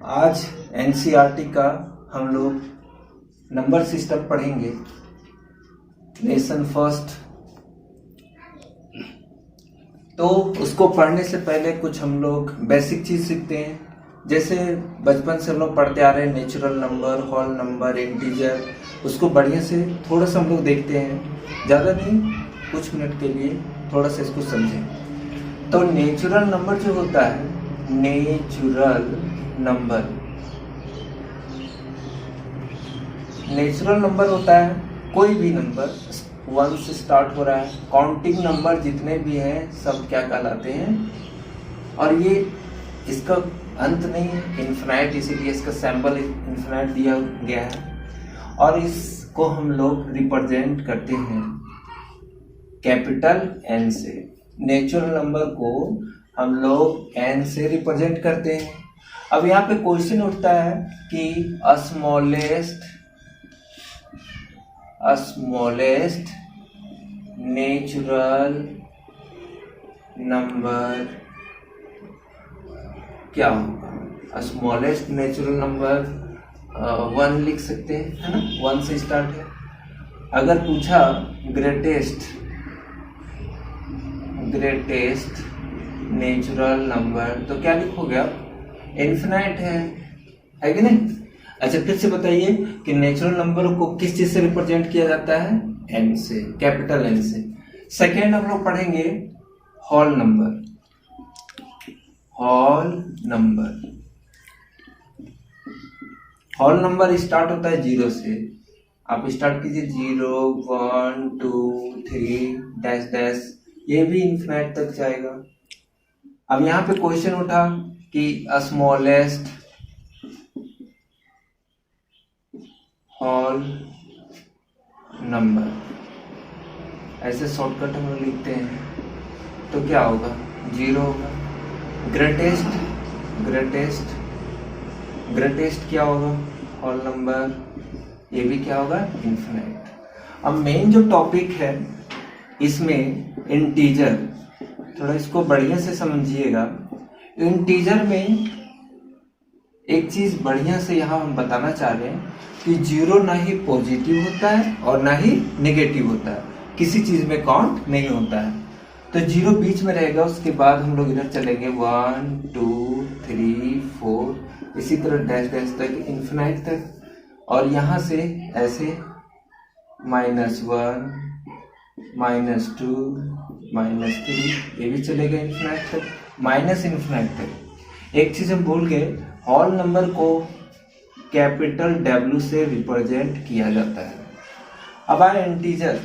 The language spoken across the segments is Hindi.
आज एनसीईआरटी का हम लोग नंबर सिस्टम पढ़ेंगे। Lesson first. तो उसको पढ़ने से पहले कुछ हम लोग बेसिक चीज सीखते हैं। जैसे बचपन से हम लोग पढ़ते आ रहे हैं natural number, whole number, integer, उसको बढ़िया से थोड़ा सा हम लोग देखते हैं, ज़्यादा नहीं, कुछ मिनट के लिए थोड़ा सा इसको समझें। तो नेचुरल नंबर जो होता है, नेचुरल नंबर होता है कोई भी नंबर 1 से स्टार्ट हो रहा है। काउंटिंग नंबर जितने भी हैं सब क्या कहलाते हैं, और ये इसका अंत नहीं है, इन्फिनाइट, इसीलिए इसका सैंपल इन्फिनाइट दिया गया है। और इसको हम लोग रिप्रेजेंट करते हैं कैपिटल एन से। नेचुरल नंबर को हम लोग एन से रिप्रेजेंट करते हैं। अब यहाँ पे क्वेश्चन उठता है कि स्मॉलेस्ट नेचुरल नंबर क्या होगा। स्मॉलेस्ट नेचुरल नंबर 1 लिख सकते हैं, है ना, 1 से स्टार्ट है। अगर पूछा ग्रेटेस्ट नेचुरल नंबर तो क्या लिखोगे आप, इन्फिनाइट है कि नहीं। अच्छा, फिर से बताइए कि नेचुरल नंबर को किस चीज से रिप्रेजेंट किया जाता है, एन से, कैपिटल एन से। सेकेंड हम लोग पढ़ेंगे whole number. Whole number start होता है 0 से। आप स्टार्ट कीजिए 0, 1, 2, 3 डैश डैश, ये भी इन्फिनाइट तक जाएगा। अब यहाँ पे क्वेश्चन उठा कि स्मॉलेस्ट होल नंबर, ऐसे शॉर्टकट हम लोग लिखते हैं, तो क्या होगा, 0 होगा। ग्रेटेस्ट क्या होगा, होल नंबर, ये भी क्या होगा, इन्फिनाइट। अब मेन जो टॉपिक है इसमें इंटीजर, थोड़ा इसको बढ़िया से समझिएगा। इंटीजर में एक चीज बढ़िया से यहाँ हम बताना चाह रहे हैं कि 0 ना ही पॉजिटिव होता है और ना ही नेगेटिव होता है, किसी चीज में काउंट नहीं होता है। तो 0 बीच में रहेगा, उसके बाद हम लोग इधर चलेंगे 1, 2, 3, 4, इसी तरह डैश डैश तक, इन्फिनाइट तक। और यहाँ से ऐसे -1, -2, -3, ये भी चलेगा इन्फिनाइट तक, माइनस इन्फिनाइट तक। एक चीज हम भूल गए, होल नंबर को कैपिटल W से रिप्रेजेंट किया जाता है। अब आए इंटीजर।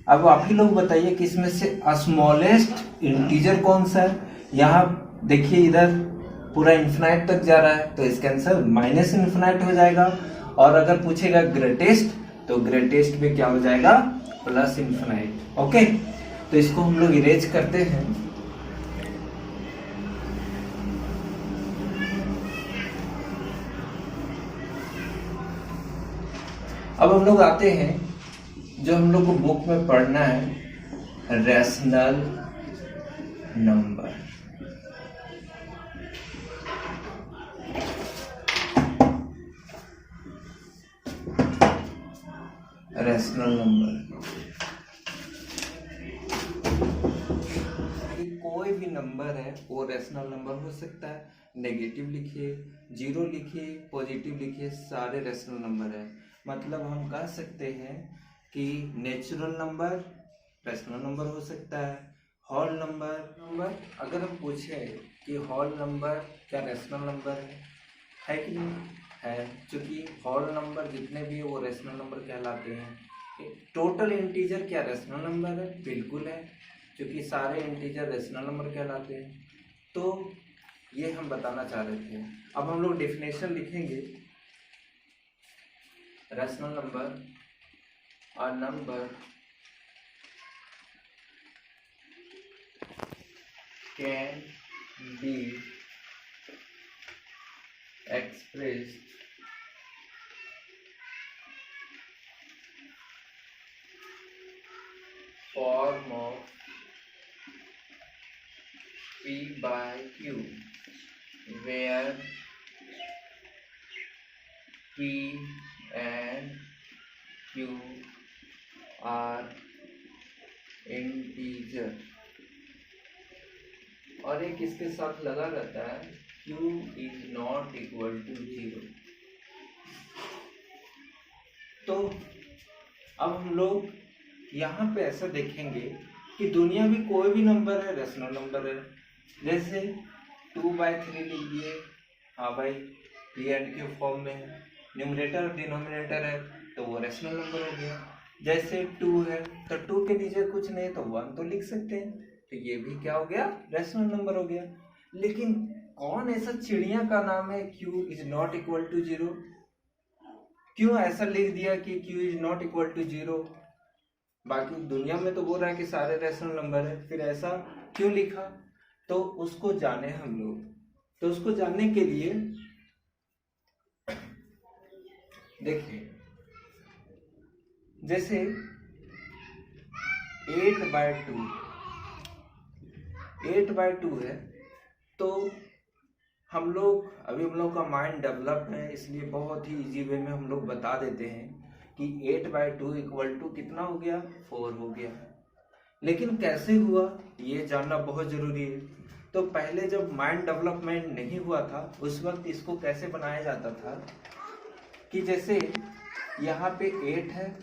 अब आप ही लोग बताइए कि इसमें से स्मॉलेस्ट इंटीजर कौन सा है। यहाँ देखिए, इधर पूरा इन्फिनाइट तक जा रहा है, तो इसका आंसर माइनस इन्फिनाइट हो जाएगा। और अगर पूछेगा ग्रेटेस्ट, तो ग्रेटेस्ट में क्या हो जाएगा, प्लस इन्फिनाइट। ओके, तो इसको हम लोग इरेज करते हैं। अब हम लोग आते हैं जो हम लोग को बुक में पढ़ना है, रैशनल नंबर। कोई भी नंबर है वो रैशनल नंबर हो सकता है। नेगेटिव लिखिए, 0 लिखिए, पॉजिटिव लिखिए, सारे रैशनल नंबर है। मतलब हम कह सकते हैं कि नेचुरल नंबर रैशनल नंबर हो सकता है। होल नंबर अगर हम पूछे कि होल नंबर क्या रैशनल नंबर है कि नहीं है, क्योंकि होल नंबर जितने भी है वो रैशनल नंबर कहलाते हैं। टोटल इंटीजर क्या रैशनल नंबर है, बिल्कुल है, क्योंकि सारे इंटीजर रैशनल नंबर कहलाते हैं। तो ये हम बताना चाह रहे थे। अब हम लोग डेफिनेशन लिखेंगे। Rational number, a number can be expressed form of P by Q, where P and Q are integer, और एक इसके साथ लगा रहता है Q is not equal to 0। तो अब हम लोग यहाँ पे ऐसा देखेंगे कि दुनिया में कोई भी नंबर है रेशनल नंबर है। जैसे 2/3 लिख दिए, हाँ भाई P एंड Q फॉर्म में है, न्यूमरेटर और डिनोमिनेटर है तो वो रेशनल नंबर हो गया। जैसे 2 है तो 2 के नीचे कुछ नहीं तो 1 तो लिख सकते हैं, तो ये भी क्या हो गया, रेशनल नंबर हो गया। लेकिन कौन ऐसा चिड़िया का नाम है Q is not equal to 0? क्यों ऐसा लिख दिया कि Q is not equal to 0? बाकी दुनिया में तो बोल रहा है कि सारे रेशनल नंबर है, फिर ऐसा क्यों लिखा? तो उसको जाने हम लोग। तो उसको जानने के लिए देखिए, जैसे 8/2 है, तो हम लोग अभी हम लोग का माइंड डेवलप है, इसलिए बहुत ही इजी वे में हम लोग बता देते हैं कि 8/2 इक्वल टू कितना हो गया, 4 हो गया। लेकिन कैसे हुआ ये जानना बहुत जरूरी है। तो पहले जब माइंड डेवलपमेंट नहीं हुआ था उस वक्त इसको कैसे बनाया जाता था कि जैसे यहाँ पे 8 है,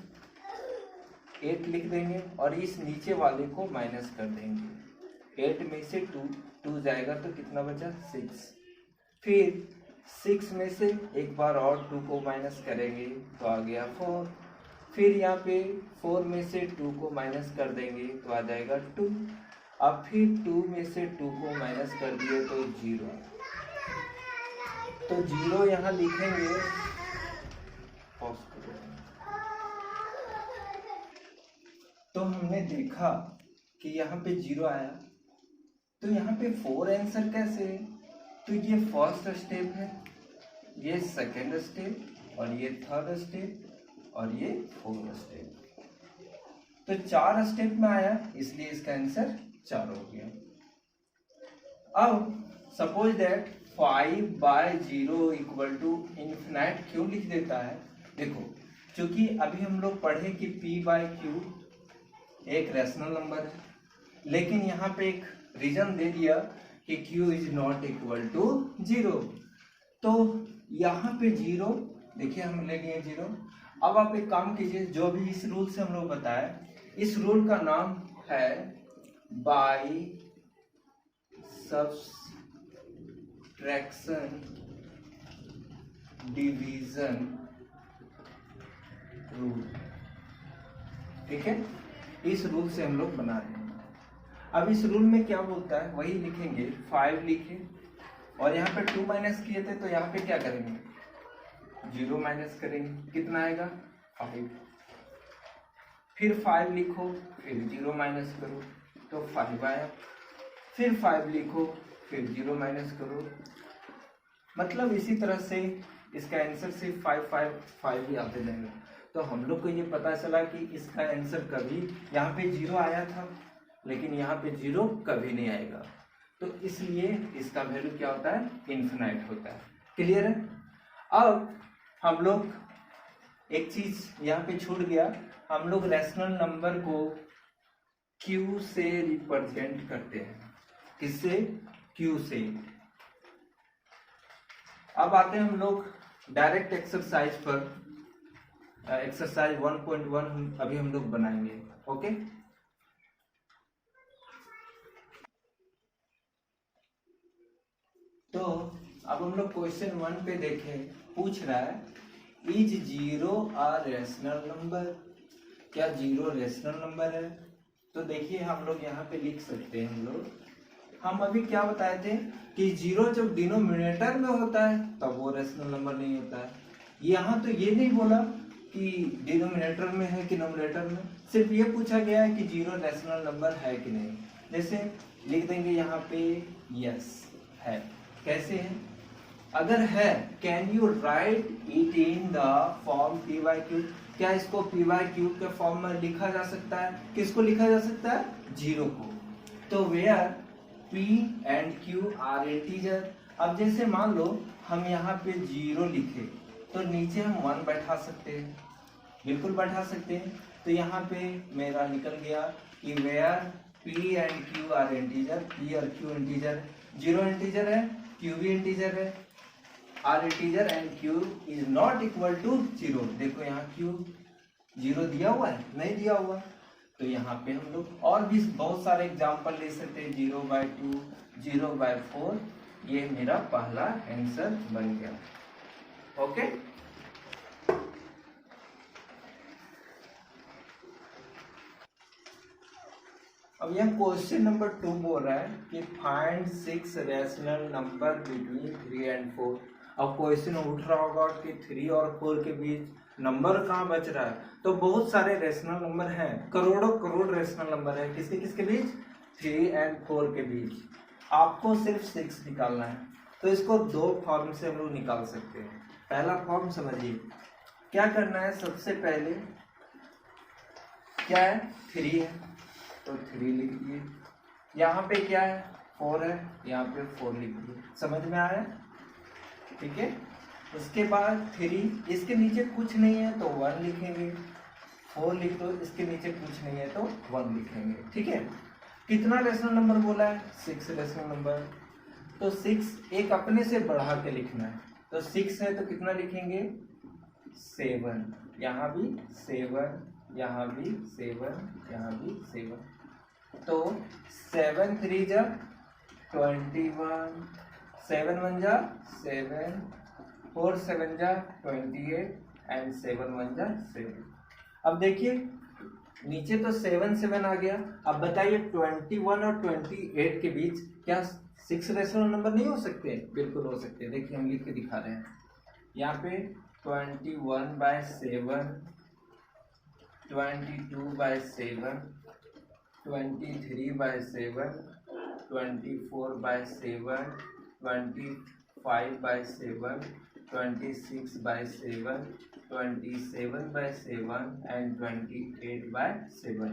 8 लिख देंगे और इस नीचे वाले को माइनस कर देंगे। 8 में से 2 जाएगा तो कितना बचा, 6। फिर 6 में से एक बार और 2 को माइनस करेंगे तो आ गया 4। फिर यहाँ पे 4 में से 2 को माइनस कर देंगे तो आ जाएगा 2। अब फिर 2 में से 2 को माइनस कर दिए तो 0। तो 0 यहाँ लिखेंगे, तो हमने देखा कि यहाँ पे 0 आया, तो यहाँ पे 4 आंसर कैसे है? तो ये फर्स्ट स्टेप है, ये सेकेंड स्टेप, और ये थर्ड स्टेप, और ये फोर्थ स्टेप। तो 4 स्टेप में आया, इसलिए इसका आंसर 4 हो गया। अब suppose that 5/0 equal to infinite क्यों लिख देता है? देखो, क्योंकि अभी हम लोग पढ़े कि P/Q एक रेशनल नंबर है, लेकिन यहाँ पे एक रीजन दे दिया कि Q is not equal to 0। तो यहाँ पे 0, देखिए हम ले लिए 0। अब आप एक काम कीजिए, जो भी इस रूल से हम लोग बताए, इस रूल का नाम है बाई सब्सट्रैक्शन डिवीजन रूल। ठीक है, इस रूल से हम लोग बना रहे हैं। अब इस रूल में क्या बोलता है वही लिखेंगे। 5 लिखे और यहाँ पे 2 माइनस किए थे, तो यहाँ पे क्या करेंगे, 0 माइनस करेंगे, कितना आएगा, 5। फिर 5 लिखो, फिर 0 माइनस करो तो 5 आया। फिर 5 लिखो, फिर 0 माइनस करो। मतलब इसी तरह से इसका आंसर सिर्फ 5 ही आते जाएगा। तो हम लोग को ये पता चला कि इसका आंसर कभी यहाँ पे 0 आया था, लेकिन यहाँ पे 0 कभी नहीं आएगा। तो इसलिए इसका वैल्यू क्या होता है, इन्फिनाइट होता है। क्लियर है? अब हम लोग एक चीज यहाँ पे छूट गया, हम लोग रैशनल नंबर को Q से रिप्रेजेंट करते हैं। किससे? Q से। अब आते हैं हम लोग डायरेक्ट एक्सरसाइज पर। एक्सरसाइज 1.1 अभी हम लोग बनाएंगे। ओके, तो अब हम लोग क्वेश्चन 1 पे देखें। पूछ रहा है इज 0 आ रैशनल नंबर? क्या 0 रैशनल नंबर है? तो देखिए हम लोग यहाँ पे लिख सकते हैं। हम अभी क्या बताए थे कि 0 जब डिनोमिनेटर में होता है तब वो रैशनल नंबर नहीं होता है। यहाँ तो ये नहीं बोला कि डिनोमिनेटर में है कि नोमिनेटर में, सिर्फ ये पूछा गया है कि 0 रैशनल नंबर है कि नहीं। जैसे लिख देंगे यहाँ पे यस है। कैसे है? अगर है, can you right it in the form P/Q? क्या इसको P/Q के फॉर्म में लिखा जा सकता है? किसको लिखा जा सकता है? 0 को। तो where P and Q are integer. अब जैसे मान लो हम यहाँ पे 0 लिखे तो नीचे हम 1 बैठा सकते हैं, बिल्कुल बैठा सकते हैं। तो यहाँ पे मेरा निकल गया कि where P and Q are integer, P और Q इंटीजर, 0 इंटीजर है, Q भी इंटीजर है, R integer and Q is not equal to 0। देखो यहाँ Q 0 दिया हुआ है, नहीं दिया हुआ, तो यहाँ पे हम लोग और भी बहुत सारे एग्जाम्पल ले सकते हैं। 0/2, 0/4, ये मेरा पहला आंसर बन गया। ओके, अब यह क्वेश्चन नंबर 2 बोल रहा है कि find 6 rational number between 3 and 4। अब क्वेश्चन उठ रहा होगा कि 3 और 4 के बीच नंबर कहाँ बच रहा है, तो बहुत सारे रैशनल नंबर हैं, करोड़ों करोड़ रैशनल नंबर है, किसके किसके बीच, 3 एंड 4 के बीच। आपको सिर्फ 6 निकालना है, तो इसको 2 फॉर्म से हम लोग निकाल सकते हैं। पहला फॉर्म समझिए, क्या करना है, सबसे पहले क्या है, 3 है तो 3 लिख दिए, यहाँ पे क्या है, 4 है, यहाँ पे 4 लिख दिए। समझ में आया, ठीक है। उसके बाद 3, इसके नीचे कुछ नहीं है तो 1 लिखेंगे, 4 लिख दो, इसके नीचे कुछ नहीं है तो 1 लिखेंगे, ठीक है। कितना रैशनल नंबर बोला है, 6 रैशनल नंबर, तो 6 एक अपने से बढ़ा के लिखना है, तो 6 है तो कितना लिखेंगे, 7, यहाँ भी 7, यहाँ भी 7, यहाँ भी 7, तो 7 3 जा 21, 7 1 जा 7, 4 7 जा 28 एंड 7 1 जा 7। अब देखिए नीचे तो 7 7 आ गया, अब बताइए 21 और 28 के बीच क्या 6 रैशनल नंबर नहीं हो सकते, बिल्कुल हो सकते हैं। देखिए हम लिख के दिखा रहे हैं, यहाँ पे 21/7, 22/7, 23/7, 24/7, 25/7, 26/7, 27/7 एंड 28/7।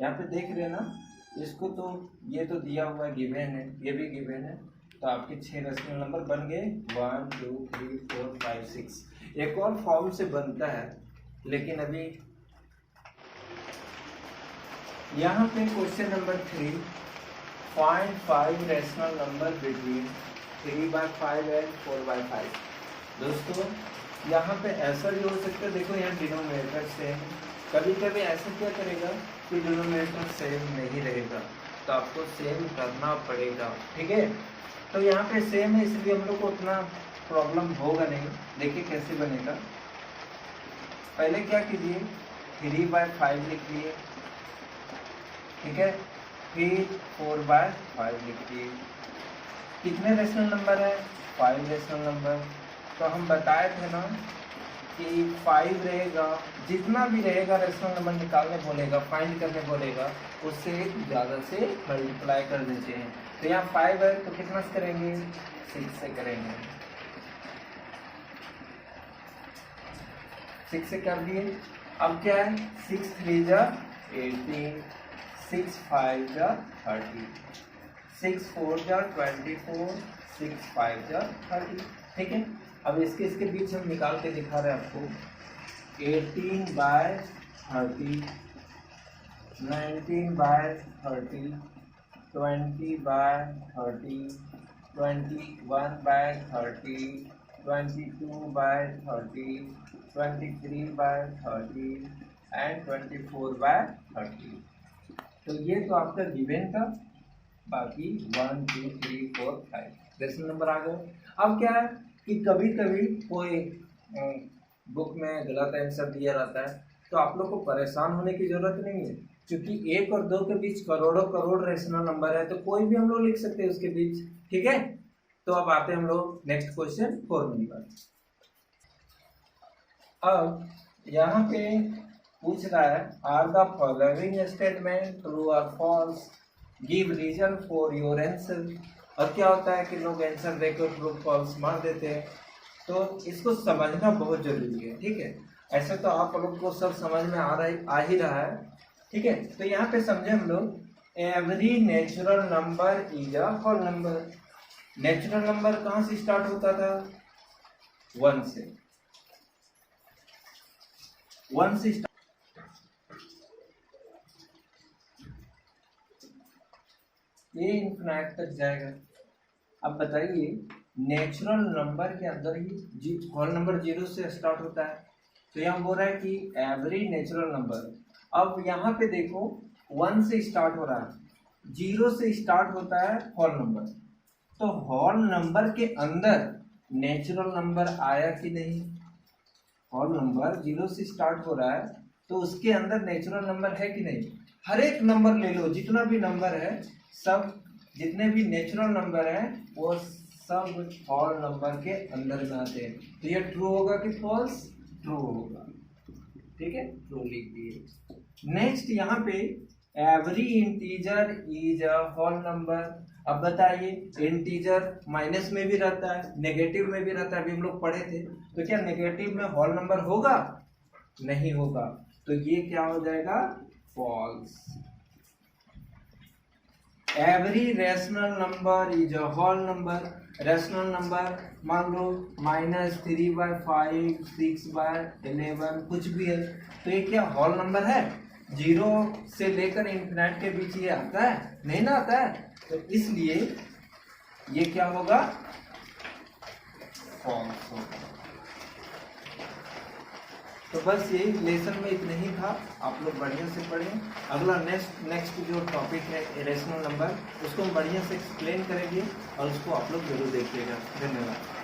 यहाँ पे देख रहे हैं ना, इसको तो ये तो दिया हुआ गिवन है, ये भी गिवन है, तो आपके 6 रैशनल नंबर बन गए, 1 2 3 4 5 6। एक और फॉर्म से बनता है, लेकिन अभी यहाँ पे question number 3, find 5 rational number between 3/5 and 4/5। दोस्तों यहाँ पे ऐसा भी हो सकता है, देखो यहाँ डिनोमिनेटर सेम, कभी कभी ऐसा क्या करेगा कि डिनोमिनेटर सेम नहीं रहेगा, तो आपको सेम करना पड़ेगा, ठीक है। तो यहाँ पे सेम है, इसलिए हम लोग को उतना प्रॉब्लम होगा नहीं। देखिए कैसे बनेगा, पहले क्या कीजिए, 3/5 लिख लिए, ठीक है, फिर 4/5 लिखिए। कितने रैशनल नंबर है, 5 रैशनल नंबर। तो हम बताए थे ना कि 5 रहेगा, जितना भी रहेगा रैशनल नंबर निकालने बोलेगा, फाइंड करने बोलेगा, उससे ज़्यादा से मल्टीप्लाई कर देते हैं। तो यहाँ 5 है तो कितना से करेंगे, 6 से करेंगे, 6 से कर दिए। अब क्या है, 6 3 जा 18, 6 5 जा 30, 6 4 जा 24, 6 5 जा 30, ठीक है। अब इसके बीच हम निकाल के दिखा रहे हैं आपको, 18/30, 19/30, 20/30, 21/30, 22/30, 23/30 एंड 24/30। तो ये तो आपका गिवन था, बाकी 1 2 3 4 5 रैशनल नंबर आ गए। अब क्या है कि कभी कभी कोई बुक में गलत आंसर दिया रहता है, तो आप लोग को परेशान होने की जरूरत नहीं है, क्योंकि 1 और 2 के बीच करोड़ों करोड़ रैशनल नंबर है, तो कोई भी हम लोग लिख सकते हैं उसके बीच, ठीक है। तो अब आते हैं हम लोग नेक्स्ट क्वेश्चन 4 नंबर। अब यहाँ पे पूछ रहा है, are the following statement true और false, give reason for your answer. और क्या होता है कि लोग आंसर देकर ट्रू फॉल्स मार देते हैं, तो इसको समझना बहुत जरूरी है, ठीक है। ऐसे तो आप लोग को सब समझ में आ ही रहा है, ठीक है। तो यहाँ पे समझे हम लोग, every natural number is a whole number. Natural number कहाँ से स्टार्ट होता था, 1 से, 1 से स्टार्ट, ये इन्फिनाइट तक जाएगा। अब बताइए नेचुरल नंबर के अंदर ही होल नंबर 0 से स्टार्ट होता है, तो यहाँ बोल रहा है कि एवरी नेचुरल नंबर। अब यहाँ पे देखो 1 से स्टार्ट हो रहा है, 0 से स्टार्ट होता है होल नंबर, तो होल नंबर के अंदर नेचुरल नंबर आया कि नहीं? होल नंबर 0 से स्टार्ट हो रहा है तो उसके अंदर नेचुरल नंबर है कि नहीं? हर एक नंबर ले लो, जितना भी नंबर है सब, जितने भी नेचुरल नंबर है वो सब होल नंबर के अंदर में आते हैं। तो ये ट्रू होगा कि फॉल्स? ट्रू होगा, ठीक है, ट्रू लिख दिए। नेक्स्ट यहाँ पे every integer is a whole number. अब बताइए इंटीजर माइनस में भी रहता है, नेगेटिव में भी रहता है, अभी हम लोग पढ़े थे, तो क्या नेगेटिव में होल नंबर होगा? नहीं होगा, तो ये क्या हो जाएगा? False. Every rational number is a whole number. Rational number मान लो -3/5, 6/11 कुछ भी है, तो ये क्या होल नंबर है? 0 से लेकर इंफिनिट के बीच ये आता है? नहीं ना आता है, तो इसलिए ये क्या होगा? फॉल्स होगा। तो बस यही लेसन में इतना ही था, आप लोग बढ़िया से पढ़ें। अगला नेक्स्ट जो टॉपिक है इरेशनल नंबर, उसको हम बढ़िया से एक्सप्लेन करेंगे और उसको आप लोग जरूर देखिएगा। धन्यवाद।